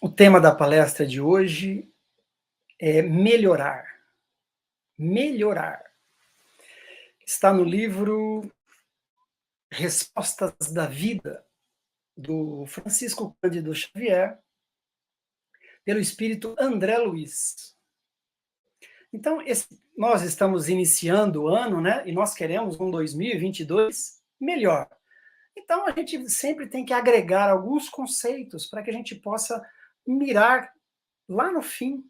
O tema da palestra de hoje é melhorar. Melhorar. Está no livro Respostas da Vida, do Francisco Cândido Xavier, pelo espírito André Luiz. Então, nós estamos iniciando o ano, né? E nós queremos um 2022 melhor. Então, a gente sempre tem que agregar alguns conceitos para que a gente possa mirar lá no fim,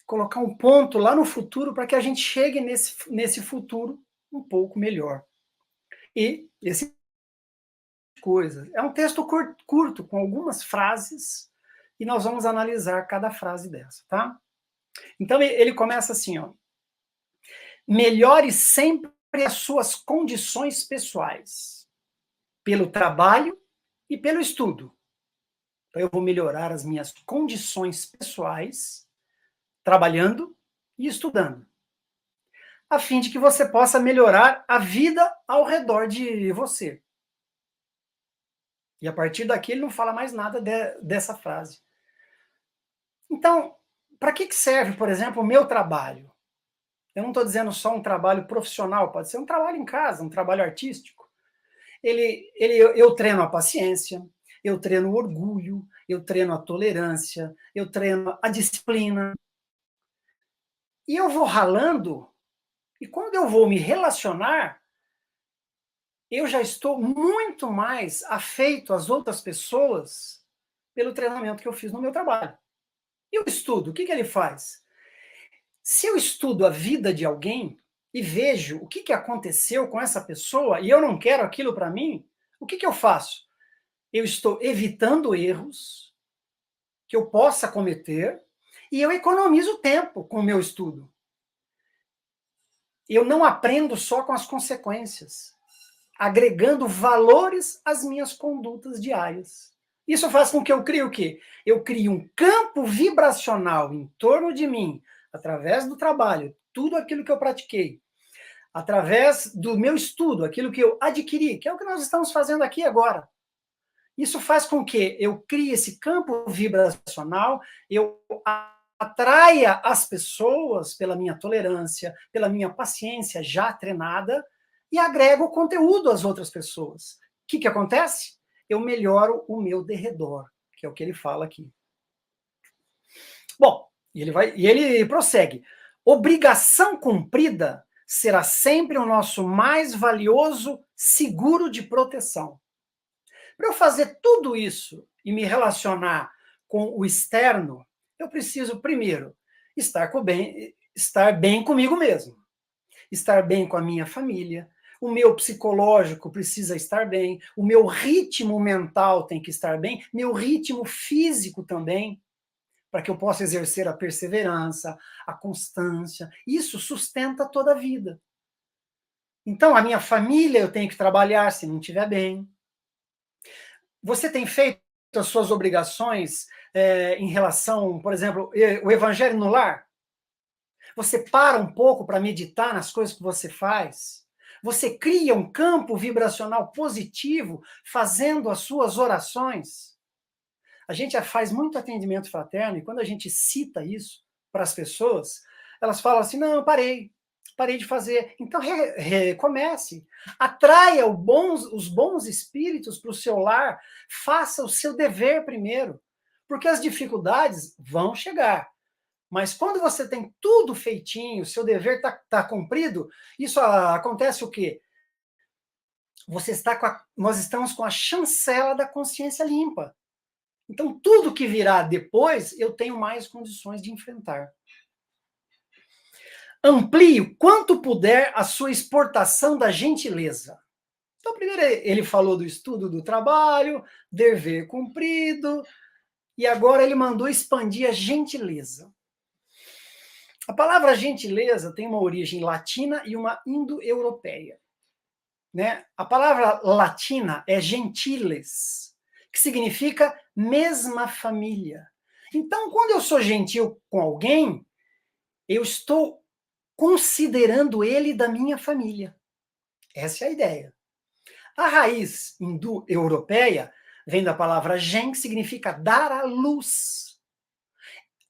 colocar um ponto lá no futuro para que a gente chegue nesse futuro um pouco melhor. E esse coisa é um texto curto com algumas frases e nós vamos analisar cada frase dessa, tá? Então ele começa assim, ó: melhore sempre as suas condições pessoais, pelo trabalho e pelo estudo. Então eu vou melhorar as minhas condições pessoais trabalhando e estudando, a fim de que você possa melhorar a vida ao redor de você. E a partir daqui ele não fala mais nada dessa frase. Então, para que serve, por exemplo, o meu trabalho? Eu não estou dizendo só um trabalho profissional, pode ser um trabalho em casa, um trabalho artístico. Eu treino a paciência, eu treino o orgulho, eu treino a tolerância, eu treino a disciplina. E eu vou ralando, e quando eu vou me relacionar, eu já estou muito mais afeito às outras pessoas pelo treinamento que eu fiz no meu trabalho. E o estudo, o que ele faz? Se eu estudo a vida de alguém e vejo o que aconteceu com essa pessoa e eu não quero aquilo para mim, o que eu faço? Eu estou evitando erros que eu possa cometer e eu economizo tempo com o meu estudo. Eu não aprendo só com as consequências, agregando valores às minhas condutas diárias. Isso faz com que eu crie o quê? Eu crie um campo vibracional em torno de mim, através do trabalho, tudo aquilo que eu pratiquei, através do meu estudo, aquilo que eu adquiri, que é o que nós estamos fazendo aqui agora. Isso faz com que eu crie esse campo vibracional, eu atraia as pessoas pela minha tolerância, pela minha paciência já treinada, e agrego conteúdo às outras pessoas. O que acontece? Eu melhoro o meu derredor, que é o que ele fala aqui. Bom, e ele prossegue. Obrigação cumprida será sempre o nosso mais valioso seguro de proteção. Para eu fazer tudo isso e me relacionar com o externo, eu preciso, primeiro, estar bem comigo mesmo, estar bem com a minha família, o meu psicológico precisa estar bem, o meu ritmo mental tem que estar bem, meu ritmo físico também, para que eu possa exercer a perseverança, a constância. Isso sustenta toda a vida. Então, a minha família eu tenho que trabalhar se não estiver bem. Você tem feito as suas obrigações em relação, por exemplo, o evangelho no lar? Você para um pouco para meditar nas coisas que você faz? Você cria um campo vibracional positivo fazendo as suas orações? A gente faz muito atendimento fraterno e quando a gente cita isso para as pessoas, elas falam assim, não, parei de fazer. Então, recomece. Atraia os bons espíritos para o seu lar, faça o seu dever primeiro, porque as dificuldades vão chegar. Mas quando você tem tudo feitinho, seu dever tá cumprido, isso acontece o quê? Nós estamos com a chancela da consciência limpa. Então, tudo que virá depois, eu tenho mais condições de enfrentar. Amplie o quanto puder a sua exportação da gentileza. Então, primeiro ele falou do estudo do trabalho, dever cumprido, e agora ele mandou expandir a gentileza. A palavra gentileza tem uma origem latina e uma indo-europeia. Né? A palavra latina é gentiles, que significa mesma família. Então, quando eu sou gentil com alguém, eu estou considerando ele da minha família. Essa é a ideia. A raiz hindu-europeia Vem da palavra gen, que significa dar à luz.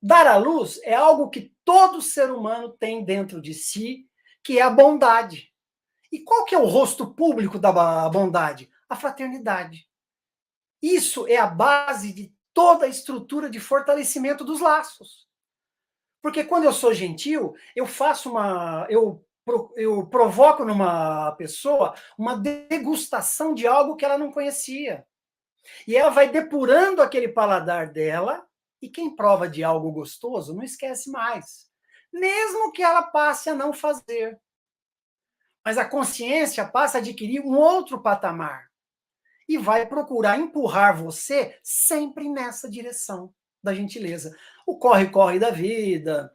Dar à luz é algo que todo ser humano tem dentro de si, que é a bondade. E qual que é o rosto público da bondade? A fraternidade. Isso é a base de toda a estrutura de fortalecimento dos laços. Porque quando eu sou gentil, eu provoco numa pessoa uma degustação de algo que ela não conhecia. E ela vai depurando aquele paladar dela, e quem prova de algo gostoso não esquece mais. Mesmo que ela passe a não fazer. Mas a consciência passa a adquirir um outro patamar. E vai procurar empurrar você sempre nessa direção da gentileza. O corre-corre da vida,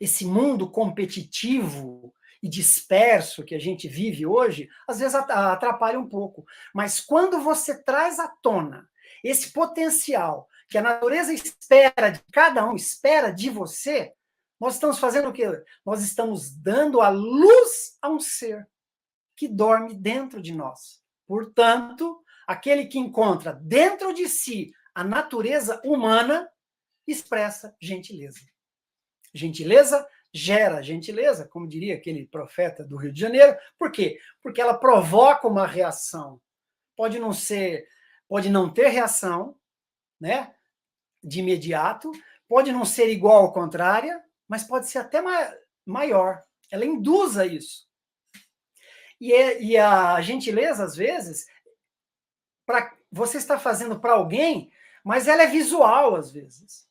esse mundo competitivo e disperso que a gente vive hoje, às vezes atrapalha um pouco. Mas quando você traz à tona esse potencial que a natureza espera de cada um, espera de você, nós estamos fazendo o quê? Nós estamos dando a luz a um ser que dorme dentro de nós. Portanto, aquele que encontra dentro de si a natureza humana expressa gentileza. Gentileza gera gentileza, como diria aquele profeta do Rio de Janeiro. Por quê? Porque ela provoca uma reação. Pode não ter reação, né, de imediato, pode não ser igual ou contrária, mas pode ser até maior. Ela induz a isso. E a gentileza, às vezes, você está fazendo para alguém, mas ela é visual, às vezes.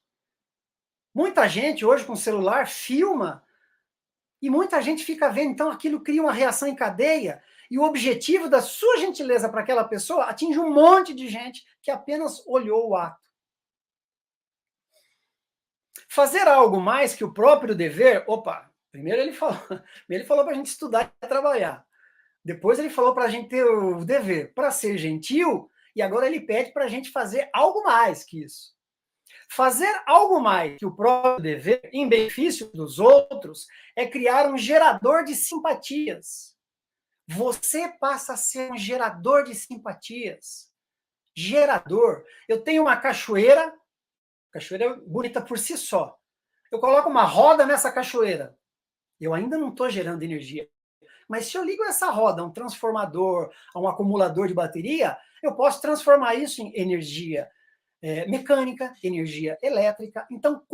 Muita gente hoje com celular filma e muita gente fica vendo, então aquilo cria uma reação em cadeia e o objetivo da sua gentileza para aquela pessoa atinge um monte de gente que apenas olhou o ato. Fazer algo mais que o próprio dever, primeiro ele falou para a gente estudar e trabalhar. Depois ele falou para a gente ter o dever para ser gentil, e agora ele pede para a gente fazer algo mais que isso. Fazer algo mais que o próprio dever, em benefício dos outros, é criar um gerador de simpatias. Você passa a ser um gerador de simpatias. Gerador. Eu tenho uma cachoeira é bonita por si só. Eu coloco uma roda nessa cachoeira. Eu ainda não estou gerando energia. Mas se eu ligo essa roda a um transformador, a um acumulador de bateria, eu posso transformar isso em energia mecânica, energia elétrica. Então,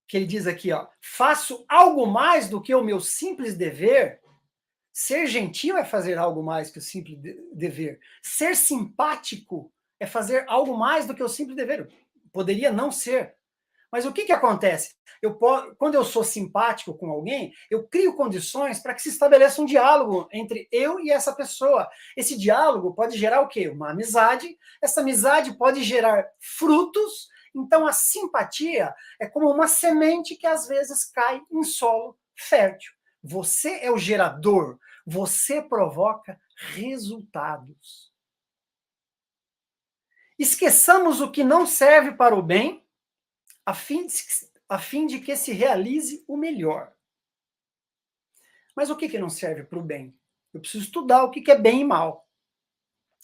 que ele diz aqui, faço algo mais do que o meu simples dever, ser gentil é fazer algo mais que o simples dever. Ser simpático é fazer algo mais do que o simples dever. Poderia não ser. Mas o que acontece? Quando eu sou simpático com alguém, eu crio condições para que se estabeleça um diálogo entre eu e essa pessoa. Esse diálogo pode gerar o quê? Uma amizade. Essa amizade pode gerar frutos. Então, a simpatia é como uma semente que às vezes cai em solo fértil. Você é o gerador. Você provoca resultados. Esqueçamos o que não serve para o bem, a fim de que se realize o melhor. Mas o que não serve para o bem? Eu preciso estudar o que é bem e mal.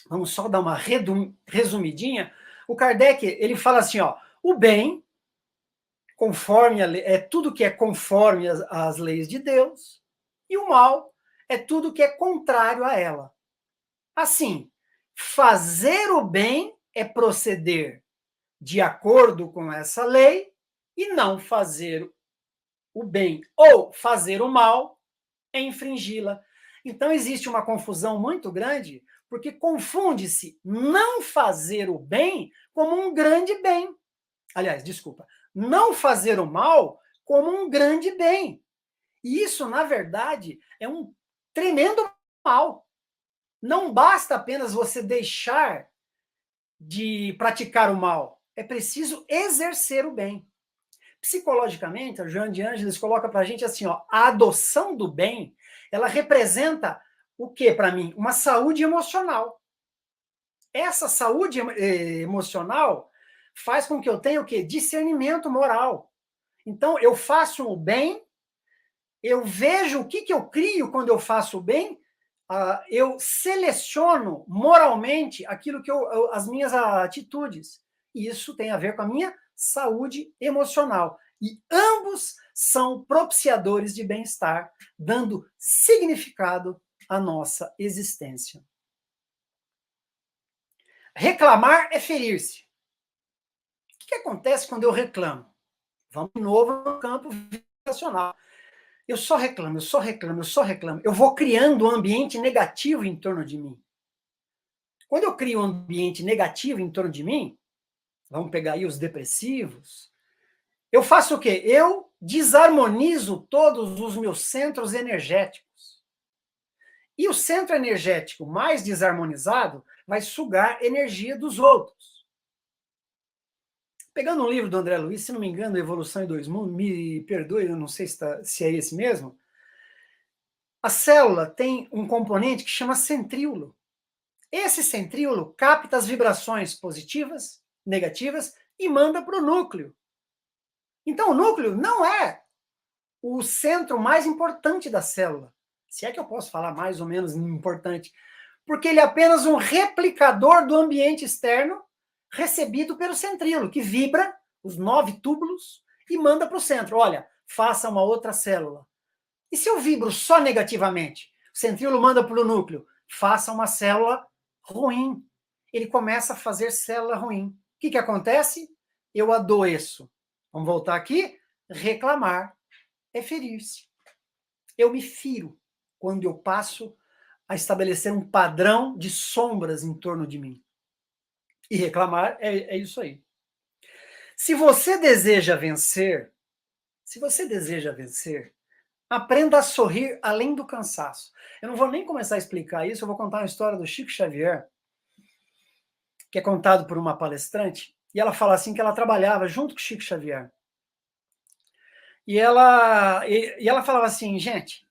Vamos só dar uma resumidinha. O Kardec, ele fala assim, o bem, conforme é tudo que é conforme às leis de Deus, e o mal é tudo que é contrário a ela. Assim, fazer o bem é proceder de acordo com essa lei, e não fazer o bem ou fazer o mal é infringi-la. Então, existe uma confusão muito grande, porque confunde-se não fazer o bem como um grande bem. Aliás, desculpa, não fazer o mal como um grande bem. E isso, na verdade, é um tremendo mal. Não basta apenas você deixar de praticar o mal, é preciso exercer o bem. Psicologicamente, a Joana de Ângeles coloca para a gente assim, a adoção do bem, ela representa o que para mim? Uma saúde emocional. Essa saúde emocional faz com que eu tenha o quê? Discernimento moral. Então, eu faço o bem, eu vejo o que eu crio quando eu faço o bem, eu seleciono moralmente aquilo que as minhas atitudes. E isso tem a ver com a minha saúde emocional. E ambos são propiciadores de bem-estar, dando significado à nossa existência. Reclamar é ferir-se. O que acontece quando eu reclamo? Vamos de novo no campo vibracional. Eu só reclamo, eu só reclamo, eu só reclamo. Eu vou criando um ambiente negativo em torno de mim. Quando eu crio um ambiente negativo em torno de mim, vamos pegar aí os depressivos, eu faço o quê? Eu desarmonizo todos os meus centros energéticos. E o centro energético mais desarmonizado vai sugar energia dos outros. Pegando um livro do André Luiz, se não me engano, Evolução em Dois Mundos, me perdoe, eu não sei se é esse mesmo, a célula tem um componente que chama centríolo. Esse centríolo capta as vibrações positivas, negativas e manda para o núcleo. Então, o núcleo não é o centro mais importante da célula. Se é que eu posso falar mais ou menos importante. Porque ele é apenas um replicador do ambiente externo recebido pelo centríolo, que vibra os 9 túbulos e manda para o centro. Olha, faça uma outra célula. E se eu vibro só negativamente? O centríolo manda para o núcleo, faça uma célula ruim. Ele começa a fazer célula ruim. O que acontece? Eu adoeço. Vamos voltar aqui? Reclamar é ferir-se. Eu me firo quando eu passo a estabelecer um padrão de sombras em torno de mim. E reclamar é isso aí. Se você deseja vencer, aprenda a sorrir além do cansaço. Eu não vou nem começar a explicar isso, eu vou contar uma história do Chico Xavier, que é contado por uma palestrante, e ela fala assim que ela trabalhava junto com o Chico Xavier. E ela falava assim, gente,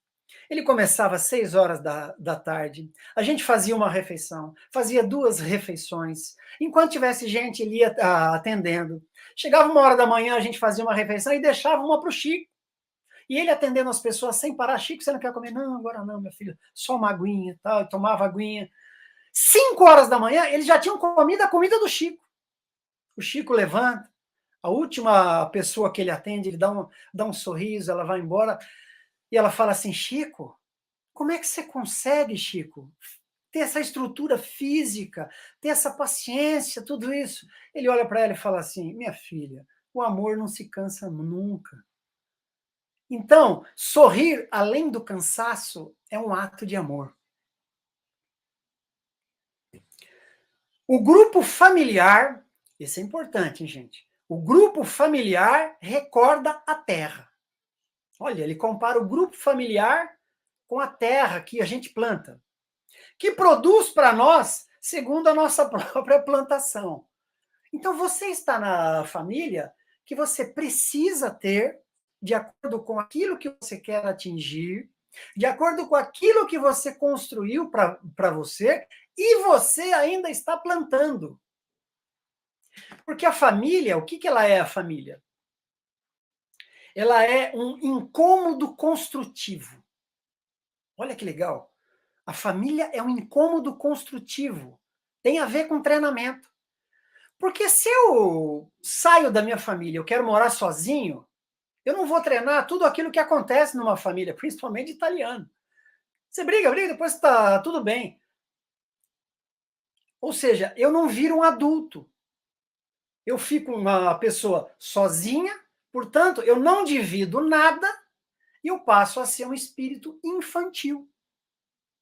ele começava às 6 horas da tarde, a gente fazia uma refeição, fazia 2 refeições, enquanto tivesse gente, ele ia atendendo. Chegava 1 hora da manhã, a gente fazia uma refeição e deixava uma para o Chico. E ele atendendo as pessoas sem parar, Chico, você não quer comer? Não, agora não, meu filho, só uma aguinha, tal, e tomava aguinha. 5 horas da manhã, eles já tinham comido a comida do Chico. O Chico levanta, a última pessoa que ele atende, ele dá um sorriso, ela vai embora, e ela fala assim, Chico, como é que você consegue, Chico, ter essa estrutura física, ter essa paciência, tudo isso? Ele olha para ela e fala assim, minha filha, o amor não se cansa nunca. Então, sorrir além do cansaço é um ato de amor. O grupo familiar, isso é importante, hein, gente? O grupo familiar recorda a terra. Olha, ele compara o grupo familiar com a terra que a gente planta, que produz para nós segundo a nossa própria plantação. Então, você está na família que você precisa ter de acordo com aquilo que você quer atingir, de acordo com aquilo que você construiu para você, e você ainda está plantando. Porque a família, o que ela é a família? Ela é um incômodo construtivo. Olha que legal. A família é um incômodo construtivo. Tem a ver com treinamento. Porque se eu saio da minha família, eu quero morar sozinho, eu não vou treinar tudo aquilo que acontece numa família, principalmente italiano. Você briga, depois tá tudo bem. Ou seja, eu não viro um adulto. Eu fico uma pessoa sozinha, portanto, eu não divido nada e eu passo a ser um espírito infantil,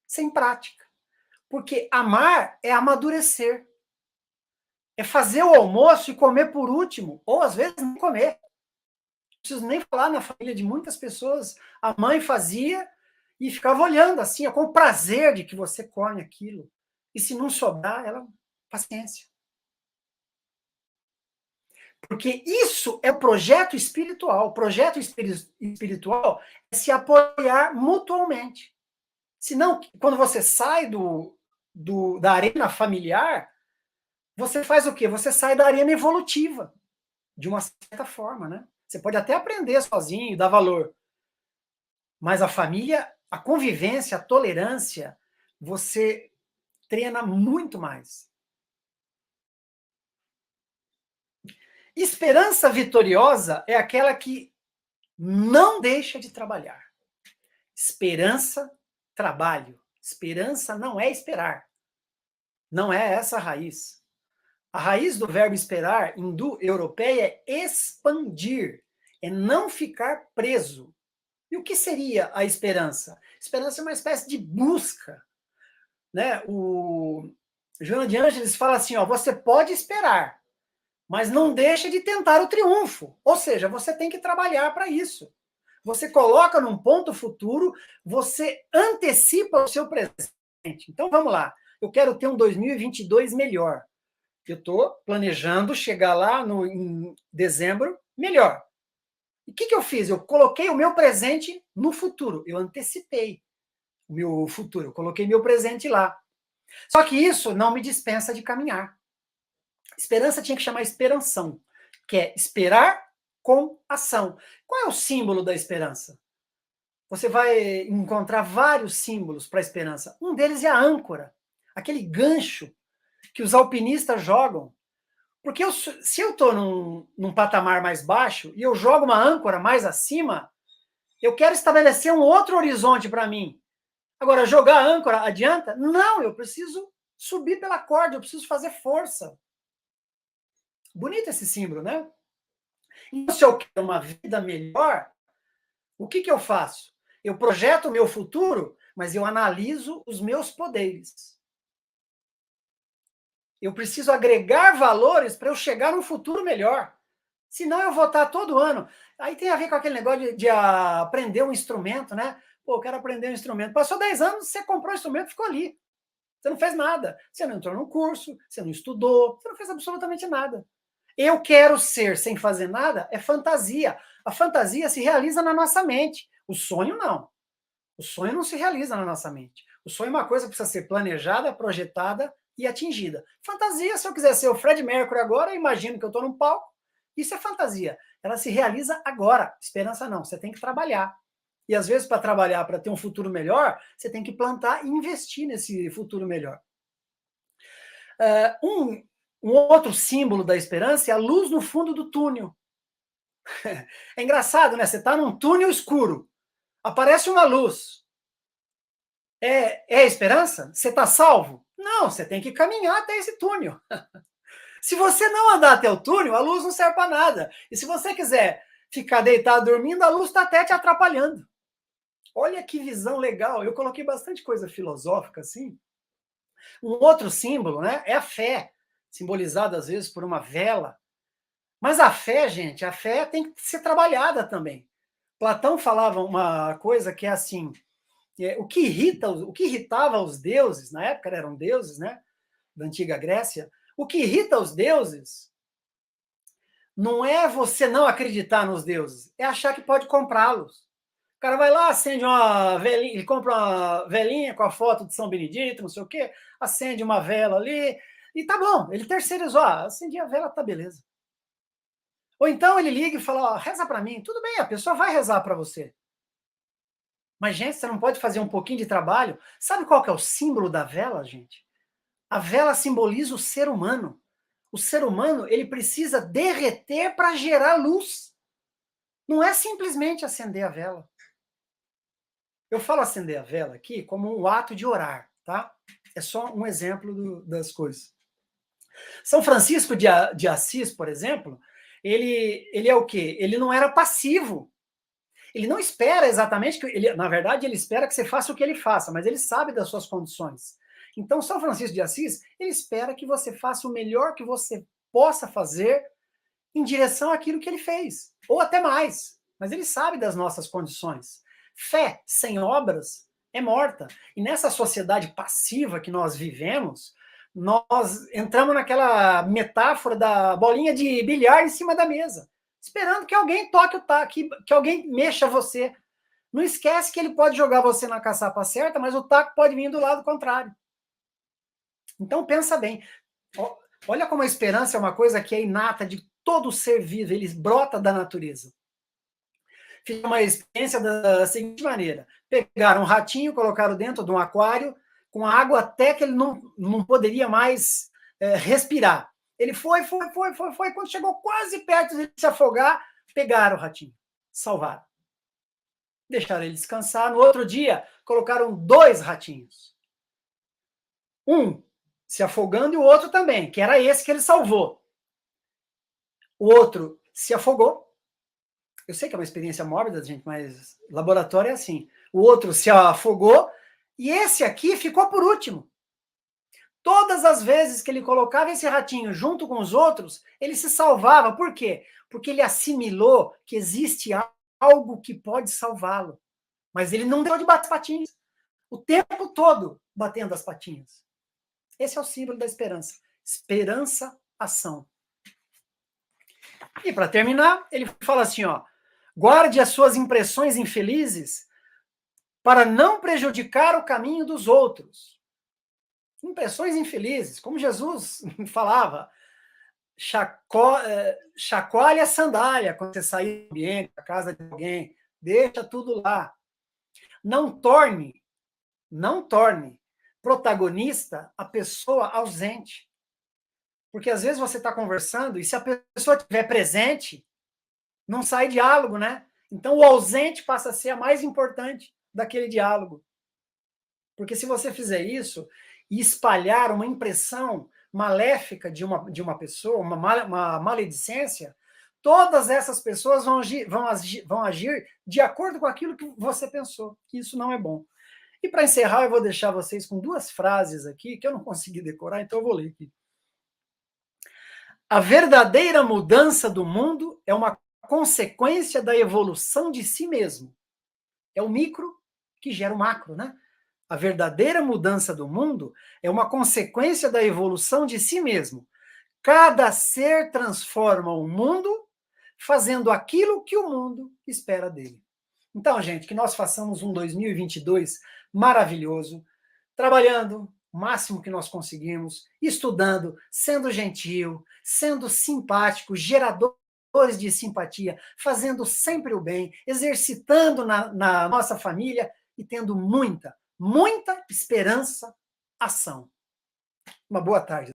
sem prática. Porque amar é amadurecer. É fazer o almoço e comer por último, ou às vezes nem comer. Não preciso nem falar na família de muitas pessoas. A mãe fazia e ficava olhando assim, com o prazer de que você come aquilo. E se não sobrar, ela, paciência. Porque isso é o projeto espiritual. O projeto espiritual é se apoiar mutuamente. Senão, quando você sai da arena familiar, você faz o quê? Você sai da arena evolutiva, de uma certa forma, né? Você pode até aprender sozinho, dar valor. Mas a família, a convivência, a tolerância, você treina muito mais. Esperança vitoriosa é aquela que não deixa de trabalhar. Esperança, trabalho. Esperança não é esperar. Não é essa a raiz. A raiz do verbo esperar, indo-europeia, é expandir, é não ficar preso. E o que seria a esperança? Esperança é uma espécie de busca, né? O Joana de Ângeles fala assim, ó, você pode esperar, mas não deixa de tentar o triunfo. Ou seja, você tem que trabalhar para isso. Você coloca num ponto futuro, você antecipa o seu presente. Então, vamos lá. Eu quero ter um 2022 melhor. Eu estou planejando chegar lá em dezembro melhor. E o que eu fiz? Eu coloquei o meu presente no futuro. Eu antecipei o meu futuro. Eu coloquei meu presente lá. Só que isso não me dispensa de caminhar. Esperança tinha que chamar esperanção, que é esperar com ação. Qual é o símbolo da esperança? Você vai encontrar vários símbolos para a esperança. Um deles é a âncora, aquele gancho que os alpinistas jogam. Porque se eu estou num patamar mais baixo e eu jogo uma âncora mais acima, eu quero estabelecer um outro horizonte para mim. Agora, jogar a âncora adianta? Não, eu preciso subir pela corda, eu preciso fazer força. Bonito esse símbolo, né? Então, se eu quero uma vida melhor, o que eu faço? Eu projeto o meu futuro, mas eu analiso os meus poderes. Eu preciso agregar valores para eu chegar num futuro melhor. Senão eu vou estar todo ano. Aí tem a ver com aquele negócio de aprender um instrumento, né? Pô, eu quero aprender um instrumento. Passou 10 anos, você comprou o instrumento e ficou ali. Você não fez nada. Você não entrou num curso, você não estudou, você não fez absolutamente nada. Eu quero ser sem fazer nada é fantasia. A fantasia se realiza na nossa mente. O sonho não. O sonho não se realiza na nossa mente. O sonho é uma coisa que precisa ser planejada, projetada e atingida. Fantasia, se eu quiser ser o Fred Mercury agora, eu imagino que eu estou num palco. Isso é fantasia. Ela se realiza agora. Esperança não. Você tem que trabalhar. E às vezes, para trabalhar, para ter um futuro melhor, você tem que plantar e investir nesse futuro melhor. Um outro símbolo da esperança é a luz no fundo do túnel. É engraçado, né? Você está num túnel escuro. Aparece uma luz. É esperança? Você está salvo? Não, você tem que caminhar até esse túnel. Se você não andar até o túnel, a luz não serve para nada. E se você quiser ficar deitado dormindo, a luz está até te atrapalhando. Olha que visão legal. Eu coloquei bastante coisa filosófica assim. Um outro símbolo, né, é a fé, simbolizada às vezes por uma vela. Mas a fé, gente, a fé tem que ser trabalhada também. Platão falava uma coisa que é assim, o que irritava os deuses, na época eram deuses, né, da antiga Grécia, o que irrita os deuses não é você não acreditar nos deuses, é achar que pode comprá-los. O cara vai lá, acende uma velinha, ele compra uma velinha com a foto de São Benedito, não sei o quê, acende uma vela ali, e tá bom, ele terceirizou, acendi a vela, tá beleza. Ou então ele liga e fala, reza para mim, tudo bem, a pessoa vai rezar para você. Mas, gente, você não pode fazer um pouquinho de trabalho? Sabe qual que é o símbolo da vela, gente? A vela simboliza o ser humano. O ser humano, ele precisa derreter para gerar luz. Não é simplesmente acender a vela. Eu falo acender a vela aqui como um ato de orar, tá? É só um exemplo das coisas. São Francisco de Assis, por exemplo, ele é o quê? Ele não era passivo. Ele não espera exatamente que na verdade, ele espera que você faça o que ele faça, mas ele sabe das suas condições. Então, São Francisco de Assis, ele espera que você faça o melhor que você possa fazer em direção àquilo que ele fez, ou até mais. Mas ele sabe das nossas condições. Fé sem obras é morta. E nessa sociedade passiva que nós vivemos, nós entramos naquela metáfora da bolinha de bilhar em cima da mesa, esperando que alguém toque o taco, que alguém mexa você. Não esquece que ele pode jogar você na caçapa certa, mas o taco pode vir do lado contrário. Então pensa bem. Olha como a esperança é uma coisa que é inata de todo ser vivo, ele brota da natureza. Fiz uma experiência da seguinte maneira: pegaram um ratinho, colocaram dentro de um aquário, com a água até que ele não poderia mais respirar. Ele foi. Quando chegou quase perto de se afogar, pegaram o ratinho, salvaram. Deixaram ele descansar. No outro dia, colocaram 2 ratinhos. Um se afogando e o outro também, que era esse que ele salvou. O outro se afogou. Eu sei que é uma experiência mórbida, gente, mas laboratório é assim. O outro se afogou e esse aqui ficou por último. Todas as vezes que ele colocava esse ratinho junto com os outros, ele se salvava. Por quê? Porque ele assimilou que existe algo que pode salvá-lo. Mas ele não deu de bater as patinhas. O tempo todo batendo as patinhas. Esse é o símbolo da esperança. Esperança, ação. E para terminar, ele fala assim, ó, guarde as suas impressões infelizes para não prejudicar o caminho dos outros. Impressões infelizes, como Jesus falava, chacoalhe a sandália quando você sair do ambiente, da casa de alguém, deixa tudo lá. Não torne protagonista a pessoa ausente. Porque às vezes você está conversando e se a pessoa estiver presente, não sai diálogo, né? Então o ausente passa a ser a mais importante daquele diálogo. Porque se você fizer isso e espalhar uma impressão maléfica de uma pessoa, uma maledicência, todas essas pessoas vão agir de acordo com aquilo que você pensou, que isso não é bom. E para encerrar, eu vou deixar vocês com 2 frases aqui, que eu não consegui decorar, então eu vou ler aqui. A verdadeira mudança do mundo é uma consequência da evolução de si mesmo. É o micro que gera o macro, né? A verdadeira mudança do mundo é uma consequência da evolução de si mesmo. Cada ser transforma o mundo fazendo aquilo que o mundo espera dele. Então, gente, que nós façamos um 2022 maravilhoso, trabalhando o máximo que nós conseguimos, estudando, sendo gentil, sendo simpático, geradores de simpatia, fazendo sempre o bem, exercitando na nossa família e tendo muita esperança, ação. Uma boa tarde.